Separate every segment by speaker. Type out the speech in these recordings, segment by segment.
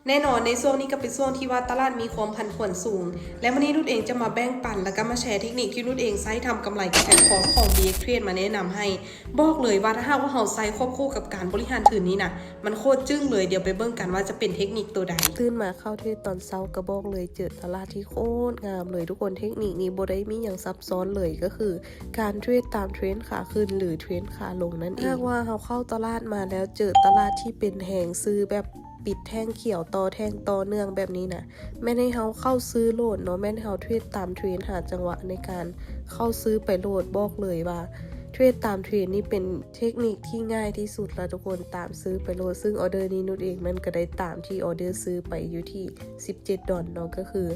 Speaker 1: แน่นอนในช่วงนี้ก็เป็นช่วงที่ว่าตลาดมีความผันผวนสูงและวันนี้นุชเองจะมาแบ่งปันแล้วก็มาแชร์เทคนิคที่นุชเองใช้ทำกำไรกับแพลตฟอร์มของ BX Trade มาแนะนำให้บอกเลยว่าถ้าหากว่าเราใช้ควบคู่กับการบริหารถือนี้นะมันโคตรจึ้งเลยเดี๋ยวไปเบิ่งกันว่าจะเป็นเทคนิคตัวใดตื่นมาเข้าเทรดตอนเช้าก็บอกเลยเจอตลาดที่โคตรงามเลยทุกคนเทคนิคนี้บ่ได้มีอย่างซับซ้อนเลยก็คือการเทรดตามเทรนด์ขาขึ้นหรือเทรนด์ขาลงนั่นเองถ้าว่าเราเข้าตลาดมาแล้วเจอตลาดที่เป็นแหงซื้อแบบปิดแท่งเขียวต่อแท่งต่อเนื่องแบบนี้นะแม่นให้เฮาเข้าซื้อโหลดเนาะแม่นให้เฮาเทรดตามเทรนหาจังหวะในการเข้าซื้อไปโหลดบอกเลยว่าเทรดตามเทรนนี่เป็นเทคนิคที่ง่ายที่สุดแล้วทุกคนตามซื้อไปโหลดซึ่งออเดอร์นี้นุชเองมันก็ได้ตามที่ออเดอร์ซื้อไปอยู่ที่$17เนาะก็คือ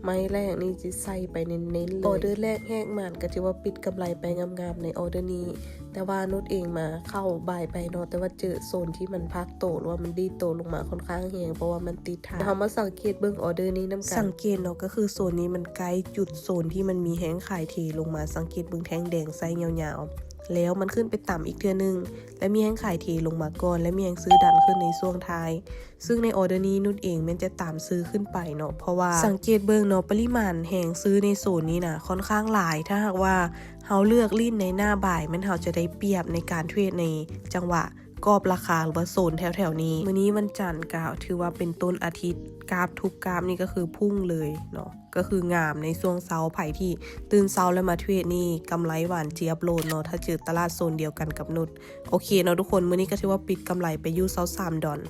Speaker 1: ไม้แรกนี่จะใส่ไปเน้นๆเลยออเดอร์แรกแหกมันก็จะว่าปิดกำไรไปงามๆในออเดอร์นี้แต่ว่านุชเองมาเข้าบ่ายไปเนาะแต่ว่าเจอโซนที่มันพักโตหรือว่ามันดีโตลงมาค่อนข้างแรงเพราะว่ามันติดทางเรามาสังเกตเบิ่งออเดอร์นี้นำกันสังเกตเนาะก็คือโซนนี้มันใกล้จุดโซนที่มันมีแห้งขายเทลงมาสังเกตเบิ่งแท่งแดงไซส์ยาวๆแล้วมันขึ้นไปต่ำอีกเทื่อนึงและมีแห้งขายเทลงมาก่อนและมีแห้งซื้อดันขึ้นในช่วงท้ายซึ่งในออเดอร์นี้นุชเองมันจะตามซื้อขึ้นไปเนาะเพราะว่าสังเกตเบิ่งเนาะปริมาณแห้งซื้อในโซนนี้นะค่อนข้างหลายถ้าหากว่าเฮาเลือกลิ้นในหน้าบ่ายมันเฮาจะได้เปรียบในการเทรดในจังหวะกรอบราคาหรือว่าโซนแถวๆนี้มื้อนี้วันจันทร์ก็ถือว่าเป็นต้นอาทิตย์กราฟทุกกราฟนี่ก็คือพุ่งเลยเนาะก็คืองามในช่วงเช้าไผ่ที่ตื่นเช้าแล้วมาเทรดนี่กำไรหวานเจี๊ยบโลดเนาะถ้าเจอตลาดโซนเดียวกันกับนุชโอเคเนาะทุกคนมื้อนี้ก็ถือว่าปิดกำไรไปอยู่$23